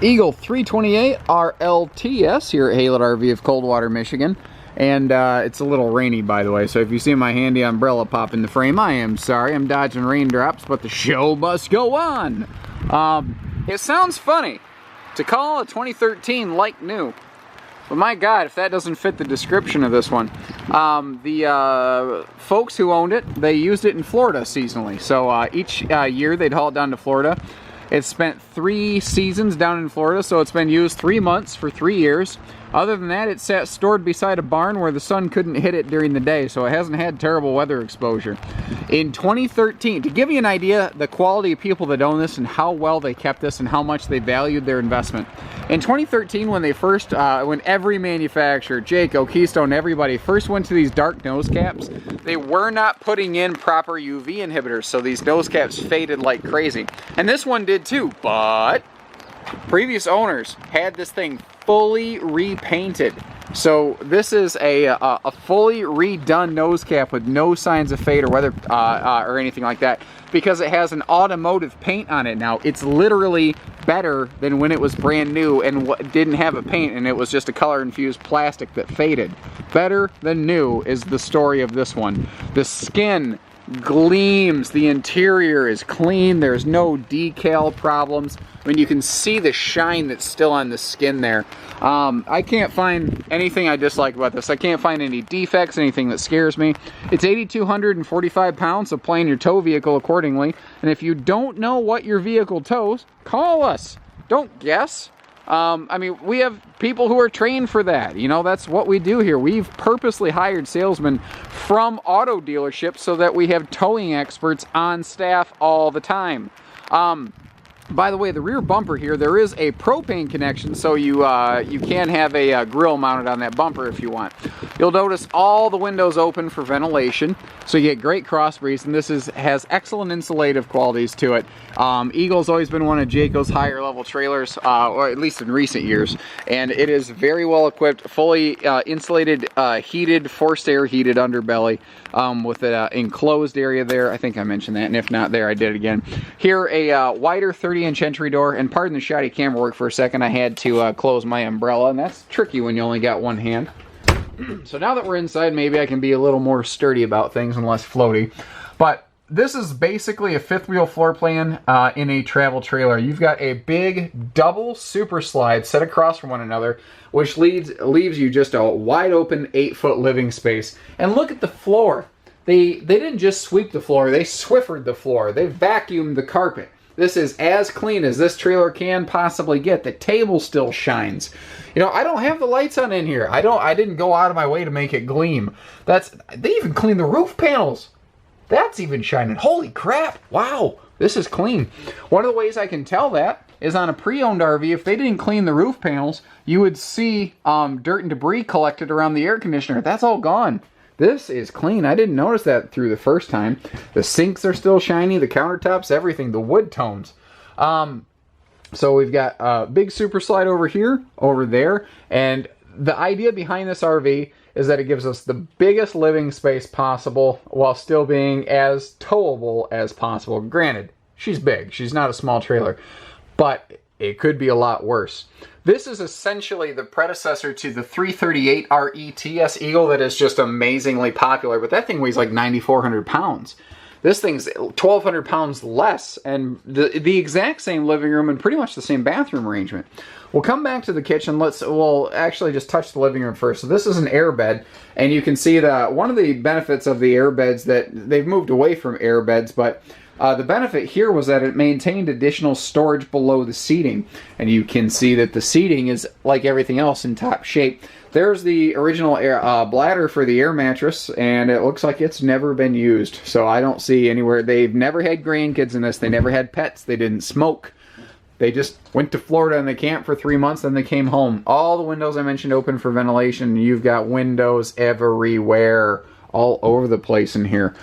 Eagle 328 RLTS here at Haylett RV of Coldwater, Michigan. And it's a little rainy, by the way, so if you see my handy umbrella pop in the frame, I am sorry. I'm dodging raindrops, but the show must go on. It sounds funny to call a 2013 like new, but my God, if that doesn't fit the description of this one. The folks who owned it, they used it in Florida seasonally. So each year they'd haul it down to Florida. It spent 3 seasons down in Florida, so it's been used 3 months for 3 years. Other than that, it sat stored beside a barn where the sun couldn't hit it during the day, so it hasn't had terrible weather exposure. In 2013, to give you an idea, the quality of people that own this and how well they kept this and how much they valued their investment. In 2013, when they first, when every manufacturer, Jayco, Keystone, everybody first went to these dark nose caps, they were not putting in proper UV inhibitors, so these nose caps faded like crazy. And this one did too, but previous owners had this thing fully repainted. So this is a fully redone nose cap with no signs of fade or weather or anything like that, because it has an automotive paint on it now. It's literally better than when it was brand new and didn't have a paint and it was just a color infused plastic that faded. Better than new is the story of this one. The skin gleams, the interior is clean, there's no decal problems. I mean, you can see the shine that's still on the skin there. I can't find anything I dislike about this. I can't find any defects, anything that scares me. It's 8,245 pounds, so plan your tow vehicle accordingly. And if you don't know what your vehicle tows, call us. Don't guess. I mean, we have people who are trained for that. You know, that's what we do here. We've purposely hired salesmen from auto dealerships so that we have towing experts on staff all the time. By the way, the rear bumper here, there is a propane connection, so you can have a grill mounted on that bumper if you want. You'll notice all the windows open for ventilation, so you get great cross breeze, and this has excellent insulative qualities to it. Eagle's always been one of Jayco's higher level trailers, or at least in recent years, and it is very well equipped, fully insulated, heated, forced air heated underbelly, with an enclosed area there. I think I mentioned that, and if not there, I did it again. Here, a wider 30-inch entry door, and pardon the shoddy camera work for a second, I had to close my umbrella, and that's tricky when you only got one hand. So now that we're inside, maybe I can be a little more sturdy about things and less floaty. But this is basically a fifth wheel floor plan in a travel trailer. You've got a big double super slide set across from one another, which leaves you just a wide open 8-foot living space. And look at the floor. They didn't just sweep the floor, they Swiffered the floor. They vacuumed the carpet. This is as clean as this trailer can possibly get. The table still shines. You know, I don't have the lights on in here. I didn't go out of my way to make it gleam. They even cleaned the roof panels. That's even shining. Holy crap. Wow. This is clean. One of the ways I can tell that is on a pre-owned RV, if they didn't clean the roof panels, you would see dirt and debris collected around the air conditioner. That's all gone. This is clean. I didn't notice that through the first time. The sinks are still shiny, the countertops, everything, the wood tones. So we've got a big super slide over here, over there, and the idea behind this RV is that it gives us the biggest living space possible while still being as towable as possible. Granted, she's big. She's not a small trailer, but it could be a lot worse. This is essentially the predecessor to the 338 RETS Eagle that is just amazingly popular, but that thing weighs like 9,400 pounds. This thing's 1,200 pounds less, and the exact same living room and pretty much the same bathroom arrangement. We'll come back to the kitchen. We'll actually just touch the living room first. So this is an airbed, and you can see that one of the benefits of the airbeds that they've moved away from airbeds, but the benefit here was that it maintained additional storage below the seating, and you can see that the seating is, like everything else, in top shape. There's the original bladder for the air mattress, and it looks like it's never been used. So I don't see anywhere. They've never had grandkids in this. They never had pets. They didn't smoke. They just went to Florida and they camped for 3 months, and they came home. All the windows I mentioned open for ventilation. You've got windows everywhere, all over the place in here.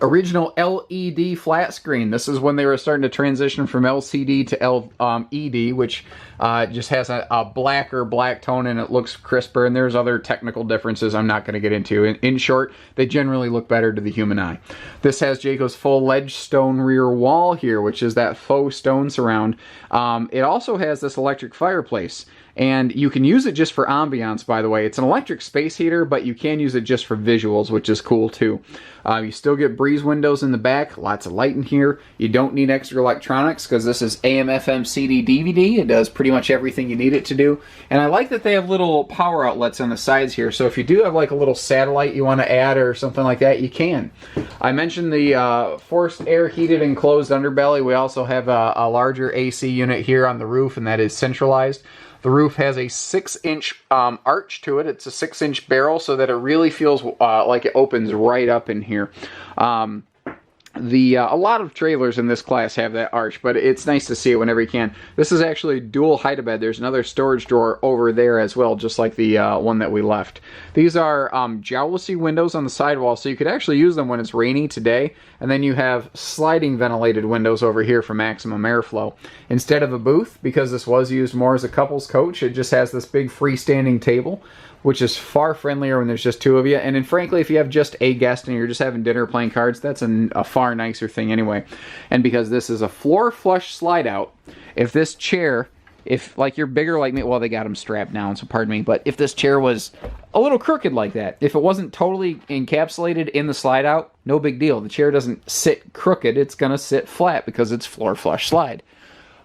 Original LED flat screen. This is when they were starting to transition from LCD to LED, which just has a blacker black tone and it looks crisper, and there's other technical differences I'm not going to get into. In short, they generally look better to the human eye. This has Jayco's full ledge stone rear wall here, which is that faux stone surround. It also has this electric fireplace. And you can use it just for ambiance, by the way. It's an electric space heater, but you can use it just for visuals, which is cool too. You still get breeze windows in the back, lots of light in here. You don't need extra electronics because this is AM, FM, CD, DVD. It does pretty much everything you need it to do. And I like that they have little power outlets on the sides here. So if you do have like a little satellite you want to add or something like that, you can. I mentioned the forced air heated enclosed underbelly. We also have a larger AC unit here on the roof, and that is centralized. The roof has a 6-inch arch to it. It's a 6-inch barrel so that it really feels like it opens right up in here. A lot of trailers in this class have that arch, but it's nice to see it whenever you can. This is actually dual height-a-bed. There's another storage drawer over there as well, just like the one that we left. These are jowlery windows on the sidewall, so you could actually use them when it's rainy today. And then you have sliding ventilated windows over here for maximum airflow. Instead of a booth, because this was used more as a couple's coach, it just has this big freestanding table, which is far friendlier when there's just two of you. And then frankly, if you have just a guest and you're just having dinner playing cards, that's a far nicer thing anyway. And because this is a floor flush slide out, if this chair, if like you're bigger like me, well, they got them strapped down, so pardon me, but if this chair was a little crooked like that, if it wasn't totally encapsulated in the slide out, no big deal. The chair doesn't sit crooked, it's gonna sit flat because it's floor flush slide.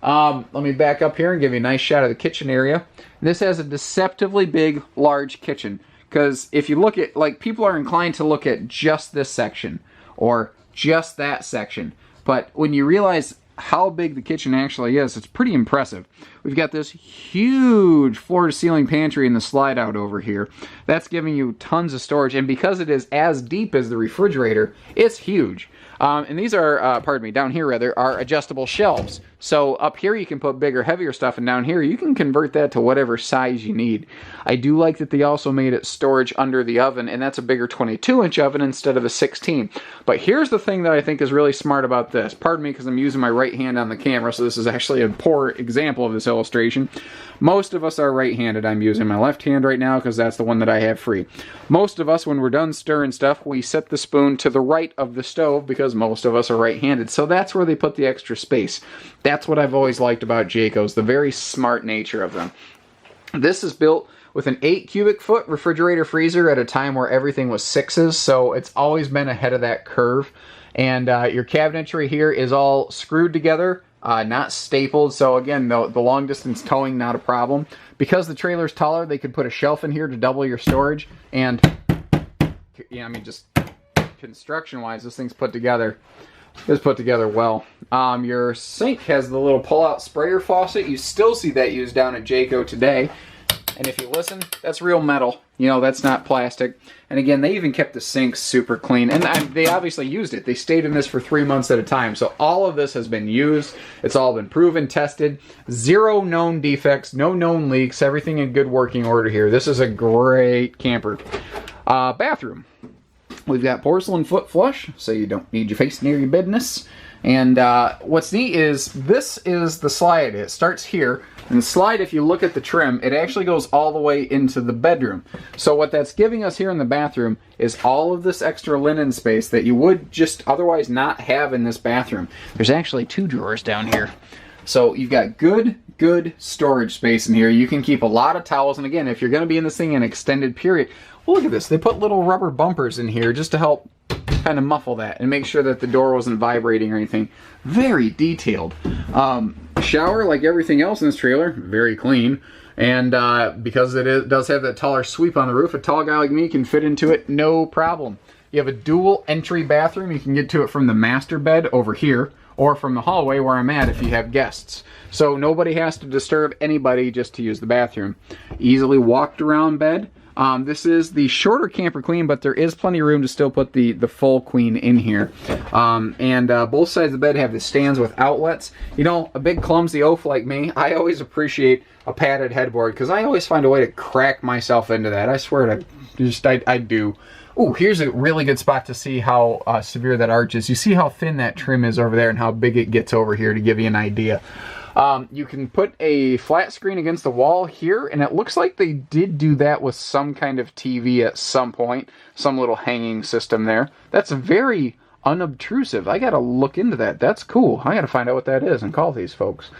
Let me back up here and give you a nice shot of the kitchen area. This has a deceptively big, large kitchen. Because if you look at, like, people are inclined to look at just this section or just that section. But when you realize how big the kitchen actually is, it's pretty impressive. We've got this huge floor-to-ceiling pantry in the slide-out over here. That's giving you tons of storage. And because it is as deep as the refrigerator, it's huge. And these are, pardon me, down here rather, are adjustable shelves. So up here you can put bigger, heavier stuff, and down here you can convert that to whatever size you need. I do like that they also made it storage under the oven, and that's a bigger 22-inch oven instead of a 16. But here's the thing that I think is really smart about this. Pardon me because I'm using my right hand on the camera, so this is actually a poor example of this illustration. Most of us are right-handed. I'm using my left hand right now because that's the one that I have free. Most of us, when we're done stirring stuff, we set the spoon to the right of the stove because most of us are right-handed. So that's where they put the extra space. That's what I've always liked about Jayco's, the very smart nature of them. This is built with an 8 cubic foot refrigerator freezer at a time where everything was 6s, so it's always been ahead of that curve. And your cabinetry here is all screwed together, not stapled, so again, the long distance towing, not a problem. Because the trailer's taller, they could put a shelf in here to double your storage, and yeah, I mean, just construction-wise, this thing's put together. It's put together well. Your sink has the little pull-out sprayer faucet. You still see that used down at Jayco today. And if you listen, that's real metal. You know, that's not plastic. And again, they even kept the sink super clean. And they obviously used it. They stayed in this for 3 months at a time. So all of this has been used. It's all been proven, tested. 0 known defects, no known leaks. Everything in good working order here. This is a great camper. Bathroom. We've got porcelain foot flush, so you don't need your face near your business. And what's neat is this is the slide. It starts here. And the slide, if you look at the trim, it actually goes all the way into the bedroom. So what that's giving us here in the bathroom is all of this extra linen space that you would just otherwise not have in this bathroom. There's actually 2 drawers down here. So you've got good storage space in here. You can keep a lot of towels. And again, if you're going to be in this thing an extended period, well, look at this. They put little rubber bumpers in here just to help kind of muffle that and make sure that the door wasn't vibrating or anything. Very detailed. Shower, like everything else in this trailer, very clean. And because it does have that taller sweep on the roof, a tall guy like me can fit into it no problem. You have a dual entry bathroom. You can get to it from the master bed over here or from the hallway where I'm at if you have guests. So nobody has to disturb anybody just to use the bathroom. Easily walked around bed. This is the shorter camper queen, but there is plenty of room to still put the full queen in here. Both sides of the bed have the stands with outlets. You know, a big clumsy oaf like me, I always appreciate a padded headboard because I always find a way to crack myself into that. I swear I do. Ooh, here's a really good spot to see how severe that arch is. You see how thin that trim is over there and how big it gets over here to give you an idea. You can put a flat screen against the wall here, and it looks like they did do that with some kind of TV at some point, some little hanging system there. That's very unobtrusive. I gotta look into that. That's cool. I gotta find out what that is and call these folks.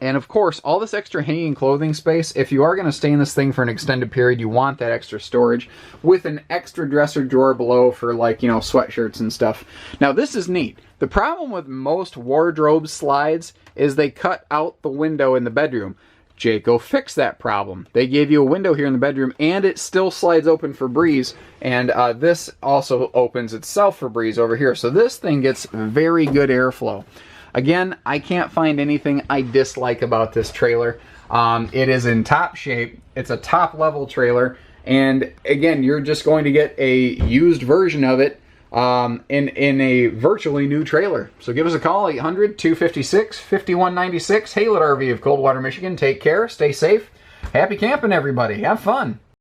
And of course, all this extra hanging clothing space, if you are going to stay in this thing for an extended period, you want that extra storage with an extra dresser drawer below for, like, you know, sweatshirts and stuff. Now, this is neat. The problem with most wardrobe slides is they cut out the window in the bedroom. Jayco fixed that problem. They gave you a window here in the bedroom, and it still slides open for breeze. And this also opens itself for breeze over here. So this thing gets very good airflow. Again, I can't find anything I dislike about this trailer. It is in top shape. It's a top level trailer. And again, you're just going to get a used version of it in a virtually new trailer. So give us a call, 800-256-5196. Haylett RV of Coldwater, Michigan. Take care. Stay safe. Happy camping, everybody. Have fun.